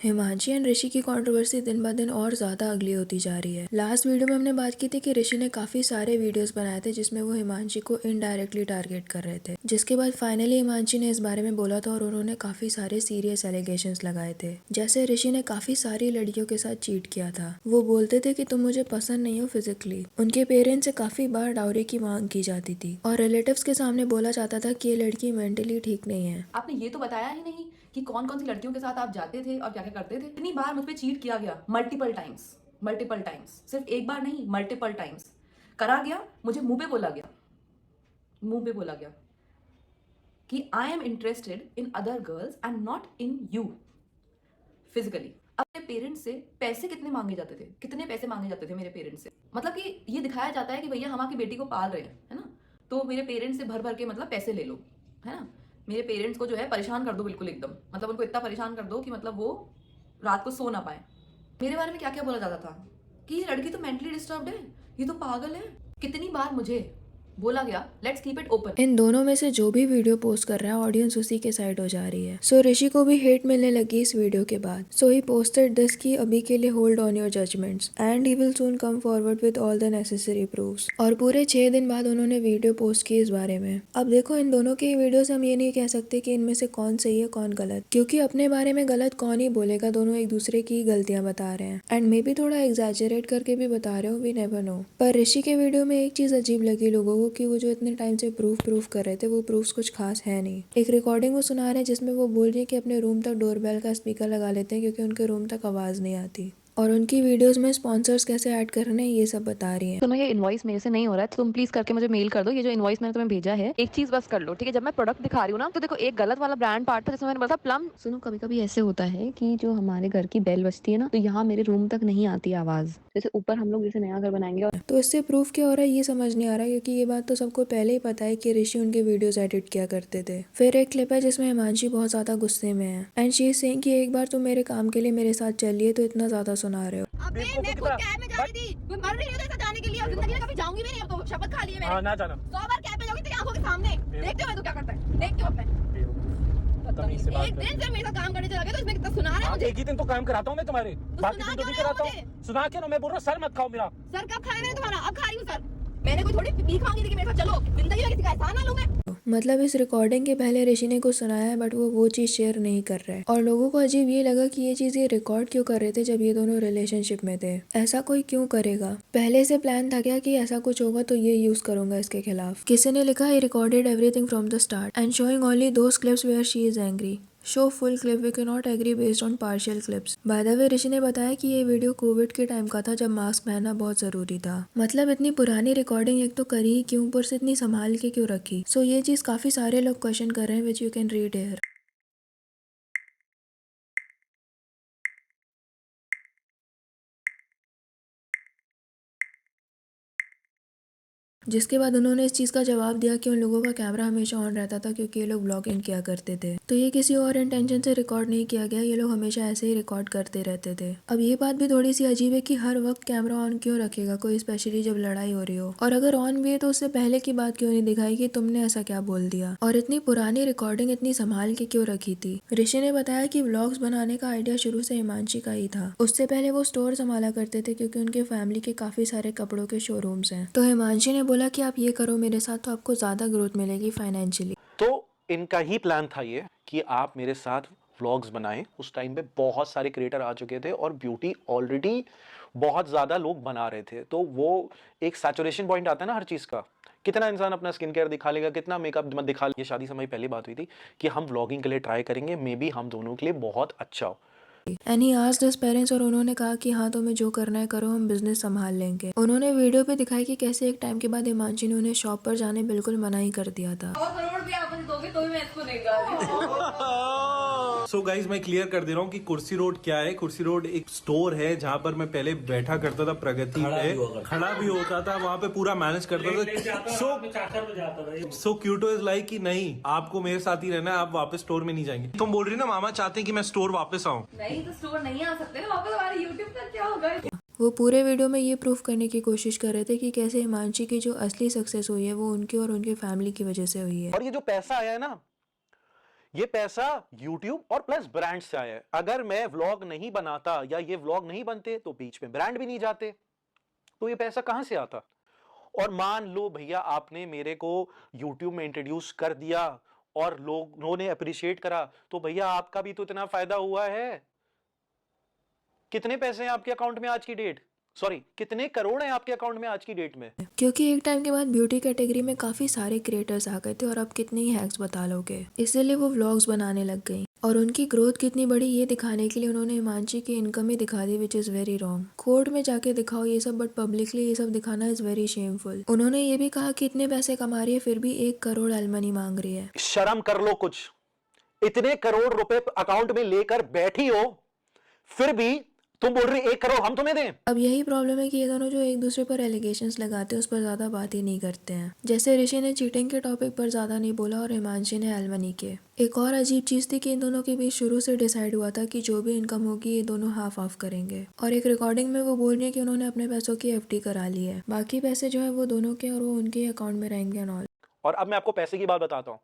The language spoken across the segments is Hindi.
हिमांशी एंड ऋषि की कंट्रोवर्सी दिन ब दिन और ज्यादा अगली होती जा रही है। लास्ट वीडियो में हमने बात की थी कि ऋषि ने काफी सारे वीडियोस बनाए थे जिसमें वो हिमांशी को इनडायरेक्टली टारगेट कर रहे थे, जिसके बाद फाइनली हिमांशी ने इस बारे में बोला था और उन्होंने काफी सारे सीरियस एलिगेशंस लगाए थे। जैसे ऋषि ने काफी सारी लड़कियों के साथ चीट किया था, वो बोलते थे कि तुम मुझे पसंद नहीं हो फिजिकली। उनके पेरेंट्स से काफी बार डाउरी की मांग की जाती थी और रिलेटिव्स के सामने बोला जाता था कि ये लड़की मेंटली ठीक नहीं है। आपने ये तो बताया ही नहीं कि कौन कौन सी लड़कियों के साथ आप जाते थे और क्या क्या करते थे। इतनी बार मुझ पे चीट किया गया, मल्टीपल टाइम्स, सिर्फ एक बार नहीं, मल्टीपल टाइम्स करा गया। मुझे मुंह पे बोला गया कि I am interested in other girls and not in you physically. अपने पेरेंट्स से पैसे कितने पैसे मांगे जाते थे मेरे पेरेंट्स से। मतलब कि ये दिखाया जाता है कि भैया हम आपकी बेटी को पाल रहे हैं, है ना, तो मेरे पेरेंट्स से भर भर के मतलब पैसे ले लो, है ना। मेरे पेरेंट्स को जो है परेशान कर दो बिल्कुल एकदम, मतलब उनको इतना परेशान कर दो कि मतलब वो रात को सो ना पाए। मेरे बारे में क्या क्या बोला जाता था कि ये लड़की तो मेंटली डिस्टर्ब्ड है, ये तो पागल है। कितनी बार मुझे बोला गया लेट्स कीप इट ओपन। इन दोनों में से जो भी वीडियो पोस्ट कर रहा है ऑडियंस उसी के साइड हो जा रही है। सो ऋषि को भी हेट मिलने लगी इस वीडियो के बाद। सो ही पोस्टेड दिस की अभी के लिए hold on your judgments and he will soon come forward with all the necessary proofs. और पूरे 6 दिन बाद उन्होंने वीडियो पोस्ट की इस बारे में। अब देखो, इन दोनों की वीडियो से हम ये नहीं कह सकते कि इनमें से कौन सही है कौन गलत, क्योंकि अपने बारे में गलत कौन ही बोलेगा। दोनों एक दूसरे की गलतियां बता रहे हैं एंड मे बी थोड़ा एग्जैजरेट करके भी बता रहे हो, वी नेवर नो। पर ऋषि के वीडियो में एक चीज अजीब लगी लोगों को कि वो जो इतने टाइम से प्रूफ कर रहे थे वो प्रूफ्स कुछ खास है नहीं। एक रिकॉर्डिंग वो सुना रहे हैं जिसमें वो बोल रही है कि अपने रूम तक डोरबेल का स्पीकर लगा लेते हैं क्योंकि उनके रूम तक आवाज नहीं आती, और उनकी वीडियोस में स्पॉन्सर्स कैसे ऐड करने हैं ये सब बता रही हैं। सुनो, ये इनवॉइस मेरे से नहीं हो रहा है, तुम प्लीज करके मुझे मेल कर दो। ये जो इनवॉइस मैंने तुम्हें भेजा है, एक चीज बस कर लो, ठीक है। जब मैं प्रोडक्ट दिखा रही हूँ ना, तो देखो एक गलत वाला ब्रांड पार्ट था जिसमें मैंने बोला था प्लम। सुनो, कभी कभी ऐसे होता है कि जो हमारे घर की बेल बजती है ना, तो यहाँ मेरे रूम तक नहीं आती आवाज। जैसे ऊपर हम लोग जैसे नया घर बनाएंगे और तो इससे प्रूफ क्या हो रहा है ये समझ नहीं आ रहा, क्योंकि ये बात तो सबको पहले ही पता है कि ऋषि उनके वीडियोस एडिट किया करते थे। फिर एक क्लिप है जिसमें हिमांशी बहुत ज्यादा गुस्से में है एंड शी इज सेइंग कि एक बार तुम मेरे काम के लिए मेरे साथ चलिए, तो इतना ज्यादा सुना रहे हो। अबे मैं खुद कैब में जा रही थी, मैं मर रही हूँ तो जाने के लिए, और जिंदगी में कभी जाऊंगी भी नहीं। अब तो शपथ खा ली है मैंने। ना जाना। 100 बार कैब में जाऊंगी तेरी आंखों के सामने, देखते हो तू क्या करता है, देखते हो अपने। एक दिन से मेरे साथ काम करने चला गया तो इसमें कितना सुना रहा है मुझे। एक ही दिन तो काम कराता हूँ मैं तुम्हारे, बाकी दिन तो भी कराता हूँ। सुना के ना, मैं बोल रहा हूँ सर मत खाओ मेरा। सर कब खाया मैंने तुम्हारा? अब खा रही हूँ सर। मैंने कोई थोड़ी भीख मांगी थी कि मेरे साथ चलो, जिंदगी में किसी का एहसान ना लूं मैं। मतलब इस रिकॉर्डिंग के पहले ऋषि ने कुछ सुनाया है बट वो चीज शेयर नहीं कर रहे, और लोगों को अजीब ये लगा कि ये चीज ये रिकॉर्ड क्यों कर रहे थे जब ये दोनों रिलेशनशिप में थे। ऐसा कोई क्यों करेगा? पहले से प्लान था क्या कि ऐसा कुछ होगा तो ये यूज करूंगा इसके खिलाफ? किसी ने लिखा he recorded everything from the start and showing only those clips where she is angry. Show full clip, we can not agree based on partial clips. By the way Rishi ने बताया कि ये वीडियो कोविड के टाइम का था जब मास्क पहनना बहुत जरूरी था। मतलब इतनी पुरानी रिकॉर्डिंग एक तो करी ही क्यों, ऊपर से इतनी संभाल के क्यों रखी? सो ये चीज काफी सारे लोग क्वेश्चन कर रहे हैं which you can read here. जिसके बाद उन्होंने इस चीज का जवाब दिया कि उन लोगों का कैमरा हमेशा ऑन रहता था क्योंकि ये लोग ब्लॉगिंग किया करते थे, तो ये किसी और इंटेंशन से रिकॉर्ड नहीं किया गया, ये लोग हमेशा ऐसे ही रिकॉर्ड करते रहते थे। अब ये बात भी थोड़ी सी अजीब है कि हर वक्त कैमरा ऑन क्यों रखेगा कोई, स्पेशली जब लड़ाई हो रही हो, और अगर ऑन भी है तो उससे पहले की बात क्यों नहीं दिखाई कि तुमने ऐसा क्या बोल दिया, और इतनी पुरानी रिकॉर्डिंग इतनी संभाल के क्यों रखी थी। ऋषि ने बताया कि व्लॉग्स बनाने का आइडिया शुरू से हिमांशी का ही था। उससे पहले वो स्टोर संभाला करते थे क्योंकि उनके फैमिली के काफी सारे कपड़ों के शोरूम्स हैं, तो हिमांशी ने बोला कि आप ये करो मेरे साथ तो आपको ज्यादा ग्रोथ मिलेगी फाइनेंशियली। तो इनका ही प्लान था ये कि आप मेरे साथ व्लॉग्स बनाएं। उस टाइम पे बहुत सारे क्रिएटर आ चुके थे और ब्यूटी ऑलरेडी बहुत ज़्यादा लोग बना रहे थे, तो वो एक सैचुरेशन पॉइंट आता है ना हर चीज़ का। कितना इंसान अपना स्किन केयर दिखा लेगा, कितना मेकअप दिखा लेगा। ये शादी से हमारी पहली बात हुई थी कि हम व्लॉगिंग के लिए ट्राई करेंगे, मे बी हम दोनों के लिए बहुत अच्छा हो। And he asked his parents, और उन्होंने कहा कि हाँ तुम्हें जो करना है करो, हम बिजनेस संभाल लेंगे। उन्होंने वीडियो पे दिखाई कि कैसे एक टाइम के बाद हिमांशी ने उन्हें शॉप पर जाने बिल्कुल मना ही कर दिया था। सो गाइज मैं क्लियर कर दे रहा हूँ कि कुर्सी रोड क्या है। कुर्सी रोड एक स्टोर है जहाँ पर मैं पहले बैठा करता था, प्रगति पे खड़ा भी होता था, वहाँ पे पूरा मैनेज करता था। सो क्यूटो इज लाइक कि नहीं आपको मेरे साथ ही रहना है, आप वापस स्टोर में नहीं जाएंगे। तुम बोल रही ना मामा चाहते हैं कि मैं स्टोर वापस आऊँ। नहीं तो स्टोर नहीं आ सकते ना वापस, हमारे यूट्यूब का क्या होगा। वो पूरे वीडियो में ये प्रूफ करने की कोशिश कर रहे थे कि कैसे हिमांशी की जो असली सक्सेस हुई है वो उनकी और उनके फैमिली की वजह से हुई है। और ये जो पैसा आया है ना, ये पैसा YouTube और प्लस ब्रांड से आया है। अगर मैं व्लॉग नहीं बनाता या ये व्लॉग नहीं बनते तो बीच में ब्रांड भी नहीं जाते, तो ये पैसा कहां से आता? और मान लो भैया आपने मेरे को YouTube में इंट्रोड्यूस कर दिया और लोगों ने अप्रिशिएट करा, तो भैया आपका भी तो इतना फायदा हुआ है। कितने पैसे हैं आपके अकाउंट में आज की डेट, सॉरी कितने करोड़ हैं आपके अकाउंट में आज की डेट में? क्योंकि एक टाइम के बाद ब्यूटी कैटेगरी में काफी सारे क्रिएटर्स आ गए थे और अब कितने ही हैक्स बता लोगे, इसीलिए वो व्लॉग्स बनाने लग गई। और उनकी ग्रोथ कितनी बड़ी ये दिखाने के लिए उन्होंने हिमांशी की इनकम ही दिखा दी, which is very wrong. Court में जाके दिखाओ ये सब, बट पब्लिकली ये सब दिखाना इज वेरी शेमफुल। उन्होंने ये भी कहा कि इतने पैसे कमा रही है फिर भी 1 करोड़ एलमनी मांग रही है। शर्म कर लो कुछ, इतने करोड़ रुपए अकाउंट में लेकर बैठी हो, फिर भी तुम बोल रही 1 करोड़ हम तुम्हें दें। अब यही प्रॉब्लम है कि ये दोनों जो एक दूसरे पर एलिगेशंस लगाते हैं उस पर ज्यादा बात ही नहीं करते हैं। जैसे ऋषि ने चीटिंग के टॉपिक पर ज्यादा नहीं बोला और हिमांशी ने एलमनी के। एक और अजीब चीज थी कि इन दोनों के बीच शुरू से डिसाइड हुआ था कि जो भी इनकम होगी ये दोनों हाफ ऑफ करेंगे। और एक रिकॉर्डिंग में वो बोल रही है कि उन्होंने अपने पैसों की FD करा ली है, बाकी पैसे जो है वो दोनों के और वो उनके अकाउंट में रहेंगे एंड ऑल। और अब मैं आपको पैसे की बात बताता हूं।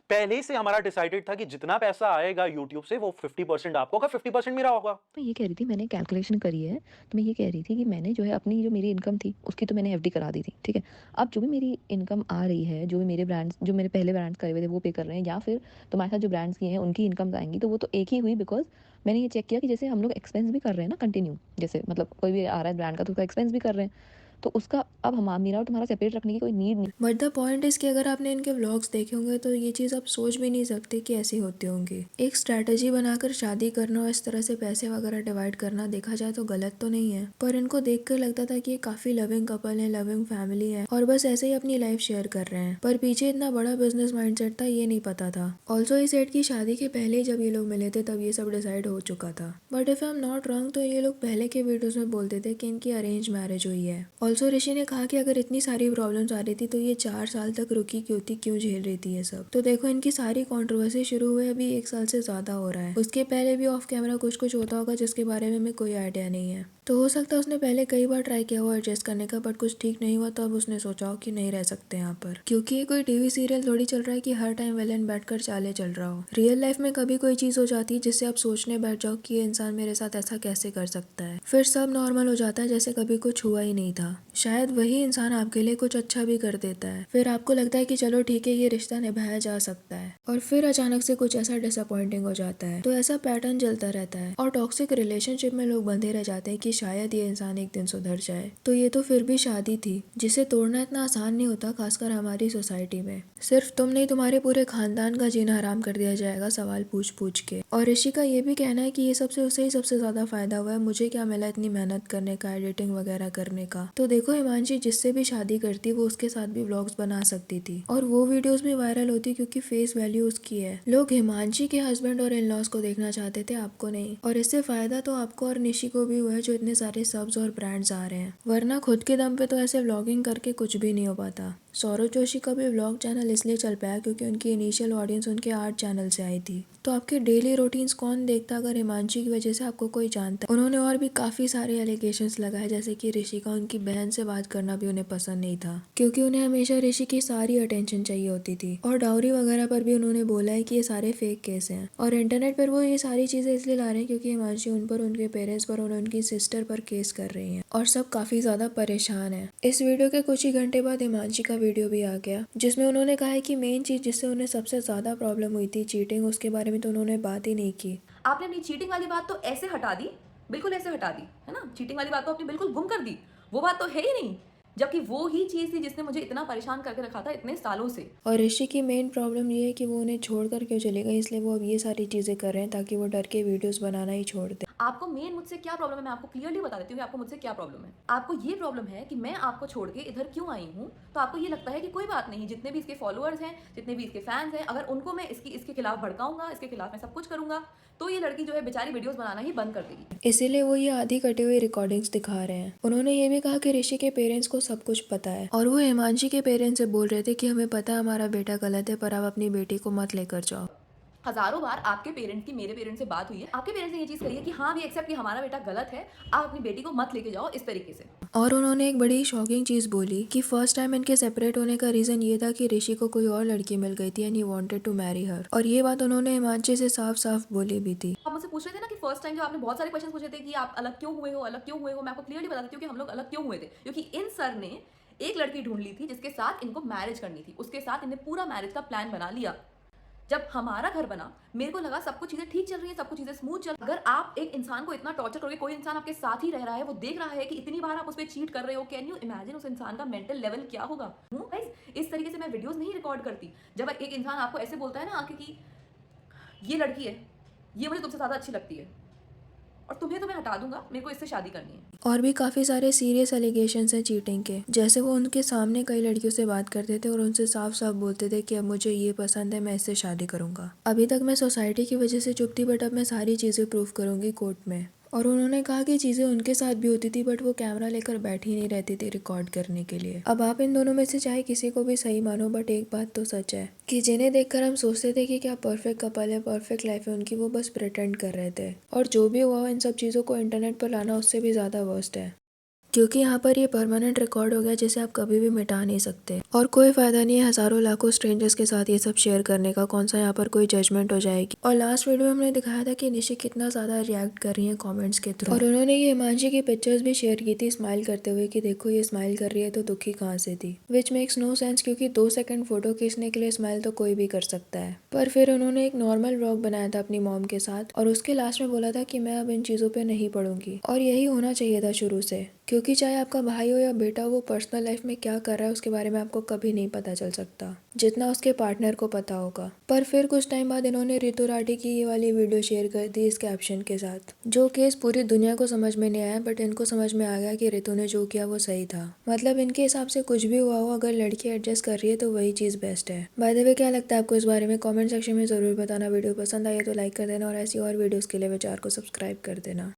पहले से हमारा डिसाइडेड था कि जितना पैसा आएगा YouTube से वो 50% आपको होगा, 50% मेरा होगा। मैं ये कह रही थी, मैंने कैलकुलेशन करी है, तो मैं ये कह रही थी कि मैंने जो है अपनी जो मेरी इनकम थी उसकी तो मैंने FD करा दी थी, ठीक है। अब जो भी मेरी इनकम आ रही है, जो भी मेरे ब्रांड्स, जो मेरे पहले ब्रांड्स करे हुए थे वो पे कर रहे हैं, या फिर तुम्हारे साथ जो ब्रांड्स किए हैं उनकी इनकम आएंगी, तो वो तो एक ही हुई। बिकॉज मैंने ये चेक किया कि जैसे हम लोग एक्सपेंस भी कर रहे हैं ना कंटिन्यू, जैसे मतलब कोई भी आ रहा है ब्रांड का तो उसका एक्सपेंस भी कर रहे हैं, तो उसका अब मेरा और तुम्हारा सेपरेट रखने की कोई नीड नहीं। बट द पॉइंट इज कि अगर आपने इनके व्लॉग्स देखे होंगे तो ये चीज़ आप सोच भी नहीं सकते कि ऐसी होती होंगी। एक स्ट्रैटेजी बनाकर शादी करना और इस तरह से पैसे वगैरह डिवाइड करना देखा जाए तो गलत तो नहीं है, पर इनको देखकर लगता था कि ये काफी लविंग कपल है, लविंग फैमिली है और बस ऐसे ही अपनी लाइफ शेयर कर रहे हैं। पर पीछे इतना बड़ा बिजनेस माइंडसेट था ये नहीं पता था। ऑल्सो इस सेट की शादी के पहले जब ये लोग मिले थे तब ये सब डिसाइड हो चुका था। But if I am not wrong तो ये लोग पहले के वीडियोस में बोलते थे कि इनकी अरेंज मैरिज हुई है। ऑल्सो ऋषि ने कहा कि अगर इतनी सारी प्रॉब्लम्स आ रही थी तो ये 4 साल तक रुकी क्यों थी, क्यों झेल रही थी ये सब। तो देखो इनकी सारी कंट्रोवर्सी शुरू हुए अभी 1 साल से ज्यादा हो रहा है। उसके पहले भी ऑफ कैमरा कुछ कुछ होता होगा जिसके बारे में हमें कोई आइडिया नहीं है। तो हो सकता है उसने पहले कई बार ट्राई किया हो एडजस्ट करने का, बट कुछ ठीक नहीं हुआ तो अब उसने सोचा हो कि नहीं रह सकते यहाँ पर। क्योंकि ये कोई टीवी सीरियल थोड़ी चल रहा है कि हर टाइम विलेन बैठकर चाले चल रहा हो। रियल लाइफ में कभी कोई चीज हो जाती है जिससे आप सोचने बैठ जाओ कि ये इंसान मेरे साथ ऐसा कैसे कर सकता है, फिर सब नॉर्मल हो जाता है जैसे कभी कुछ हुआ ही नहीं था। शायद वही इंसान आपके लिए कुछ अच्छा भी कर देता है, फिर आपको लगता है कि चलो ठीक है ये रिश्ता निभाया जा सकता है, और फिर अचानक से कुछ ऐसा डिसअपॉइंटिंग हो जाता है। तो ऐसा पैटर्न चलता रहता है और टॉक्सिक रिलेशनशिप में लोग बंधे रह जाते हैं कि शायद ये इंसान एक दिन सुधर जाए। तो ये तो फिर भी शादी थी जिसे तोड़ना इतना आसान नहीं होता, खासकर हमारी सोसाइटी में। सिर्फ तुम नहीं तुम्हारे पूरे खानदान का जीना हराम कर दिया जाएगा सवाल पूछ पूछ के। और ऋषि का ये भी कहना है कि ये सबसे उसे ही सबसे ज्यादा फायदा हुआ है, मुझे क्या मिला इतनी मेहनत करने का, एडिटिंग वगैरह करने का। तो देखो हिमांशी जिससे भी शादी करती वो उसके साथ भी व्लॉग्स बना सकती थी और वो वीडियोस भी वायरल होती क्योंकि फेस वैल्यू उसकी है। लोग हिमांशी के हस्बैंड और इन लॉज को देखना चाहते थे, आपको नहीं। और इससे फायदा तो आपको और निशी को भी हुआ है जो इतने सारे सब्स और ब्रांड्स आ रहे हैं, वरना खुद के दम पे तो ऐसे व्लॉगिंग करके कुछ भी नहीं हो पाता। सौरभ जोशी का भी व्लॉग चैनल इसलिए चल पाया क्योंकि उनकी इनिशियल ऑडियंस उनके आर्ट चैनल से आई थी। तो आपके डेली रूटीन्स कौन देखता अगर हिमांशी की वजह से आपको कोई जानता। उन्होंने और भी काफी सारे एलिगेशंस लगाए, जैसे कि ऋषि का उनकी बहन से बात करना भी उन्हें पसंद नहीं था क्योंकि उन्हें हमेशा ऋषि की सारी अटेंशन चाहिए होती थी। और डाउरी वगैरह पर भी उन्होंने बोला है कि ये सारे फेक केस हैं और इंटरनेट पर वो ये सारी चीजें इसलिए ला रहे हैं क्योंकि हिमांशी उन पर, उनके पेरेंट्स पर और उनकी सिस्टर पर केस कर रही है और सब काफी ज्यादा परेशान है। इस वीडियो के कुछ ही घंटे बाद हिमांशी का वीडियो भी आ गया जिसमें उन्होंने कहा है कि मेन चीज जिससे उन्हें सबसे ज्यादा प्रॉब्लम हुई थी चीटिंग, उसके बारे में तो उन्होंने बात ही नहीं की। आपने अपनी चीटिंग वाली बात तो ऐसे हटा दी, बिल्कुल ऐसे हटा दी है ना। चीटिंग वाली बात तो आपने बिल्कुल गुम कर दी, वो बात तो है ही नहीं, जबकि वो ही चीज थी जिसने मुझे इतना परेशान करके रखा था इतने सालों से। और ऋषि की मेन प्रॉब्लम ये है कि वो उन्हें छोड़कर क्यों चले गए, इसलिए वो अब ये सारी चीजें कर रहे हैं ताकि वो डर के वीडियोस बनाना ही छोड़ दे। आपको मेन मुझसे क्या प्रॉब्लम है मैं आपको क्लियरली बता देती हूँ कि आपको मुझसे क्या प्रॉब्लम है। आपको ये प्रॉब्लम है कि मैं आपको छोड़ के इधर क्यों आई हूँ, तो आपको ये लगता है कि कोई बात नहीं, जितने भी इसके फॉलोअर्स हैं, जितने भी इसके फैंस हैं, अगर उनको मैं इसके खिलाफ भड़काऊंगा, इसके खिलाफ मैं सब कुछ करूंगा, तो ये लड़की जो है बेचारी वीडियोस बनाना ही बंद कर देगी। इसीलिए वो ये आधी कटी हुई रिकॉर्डिंग्स दिखा रहे हैं। उन्होंने ये भी कहा कि ऋषि के पेरेंट्स को सब कुछ पता है और वो हिमांशी के पेरेंट्स से बोल रहे थे कि हमें पता है हमारा बेटा गलत है पर आप अपनी बेटी को मत लेकर जाओ। हजारों बार आपके पेरेंट्स की मेरे पेरेंट्स से बात हुई है, आपके पेरेंट्स ने ये चीज कही है कि हाँ वी एक्सेप्ट कि हमारा बेटा गलत है, आप अपनी बेटी को मत लेके जाओ इस तरीके से। और उन्होंने एक बड़ी शॉकिंग चीज़ बोली कि फर्स्ट टाइम इनके सेपरेट होने का रीज़न ये था कि ऋषि को कोई और लड़की मिल गई थी and he wanted to marry her. और ये बात उन्होंने हिमांशी से साफ साफ बोली भी थी। आप मुझसे पूछ रहे थे ना कि फर्स्ट टाइम जब आपने बहुत सारे क्वेश्चन पूछे थे कि आप अलग क्यों हुए हो, अलग क्यों हुए हो, मैं आपको क्लियरली बता देती हूँ कि हम लोग अलग क्यों हुए थे, क्योंकि इन सर ने एक लड़की ढूंढ ली थी जिसके साथ इनको मैरिज करनी थी, उसके साथ इन्हें पूरा मैरिज का प्लान बना लिया। जब हमारा घर बना मेरे को लगा सब कुछ चीजें ठीक चल रही है, सब कुछ चीजें स्मूथ चल। अगर आप एक इंसान को इतना टॉर्चर करोगे, कोई इंसान आपके साथ ही रह रहा है, वो देख रहा है कि इतनी बार आप उस पर चीट कर रहे हो, कैन यू इमेजिन उस इंसान का मेंटल लेवल क्या होगा। गाइस इस तरीके से मैं वीडियोस नहीं रिकॉर्ड करती। जब एक इंसान आपको ऐसे बोलता है ना आके कि ये लड़की है, ये मुझे तुमसे ज्यादा अच्छी लगती है और तुम्हें तो मैं हटा दूंगा, मेरे को इससे शादी करनी है। और भी काफ़ी सारे सीरियस एलिगेशंस हैं चीटिंग के, जैसे वो उनके सामने कई लड़कियों से बात करते थे और उनसे साफ साफ बोलते थे कि अब मुझे ये पसंद है, मैं इससे शादी करूंगा। अभी तक मैं सोसाइटी की वजह से चुप थी, बट अब मैं सारी चीज़ें प्रूव करूंगी कोर्ट में। और उन्होंने कहा कि चीज़ें उनके साथ भी होती थी, बट वो कैमरा लेकर बैठी नहीं रहती थी रिकॉर्ड करने के लिए। अब आप इन दोनों में से चाहे किसी को भी सही मानो, बट एक बात तो सच है कि जिन्हें देखकर हम सोचते थे कि क्या परफेक्ट कपल है, परफेक्ट लाइफ है उनकी, वो बस प्रिटेंड कर रहे थे। और जो भी हुआ इन सब चीज़ों को इंटरनेट पर लाना उससे भी ज़्यादा वर्स्ट है, क्योंकि यहाँ पर ये परमानेंट रिकॉर्ड हो गया जिसे आप कभी भी मिटा नहीं सकते। और कोई फायदा नहीं है हजारों लाखों स्ट्रेंजर्स के साथ ये सब शेयर करने का, कौन सा यहाँ पर कोई जजमेंट हो जाएगी। और लास्ट वीडियो में हमने दिखाया था कि निशी कितना ज़्यादा रिएक्ट कर रही है कमेंट्स के थ्रू, और उन्होंने ये हिमांशी की पिक्चर्स भी शेयर की थी स्माइल करते हुए कि देखो ये स्माइल कर रही है तो दुखी कहाँ से थी, विच मेक्स नो सेंस, क्योंकि 2 सेकंड फोटो खींचने के लिए स्माइल तो कोई भी कर सकता है। पर फिर उन्होंने एक नॉर्मल व्लॉग बनाया था अपनी मॉम के साथ और उसके लास्ट में बोला था कि मैं अब इन चीज़ों पर नहीं पढ़ूंगी। और यही होना चाहिए था शुरू से, क्योंकि चाहे आपका भाई हो या बेटा, वो पर्सनल लाइफ में क्या कर रहा है उसके बारे में आपको कभी नहीं पता चल सकता जितना उसके पार्टनर को पता होगा। पर फिर कुछ टाइम बाद इन्होंने रितु राठी की ये वाली वीडियो शेयर कर दी इस कैप्शन के साथ, जो केस पूरी दुनिया को समझ में नहीं आया, बट इनको समझ में आ गया कि रितु ने जो किया वो सही था। मतलब इनके हिसाब से कुछ भी हुआ हो, अगर लड़की एडजस्ट कर रही है तो वही चीज़ बेस्ट है। बाय द वे क्या लगता है आपको इस बारे में, कॉमेंट सेक्शन में ज़रूर बताना। वीडियो पसंद आई तो लाइक कर देना और ऐसी और वीडियोज़ के लिए विचार को सब्सक्राइब कर देना।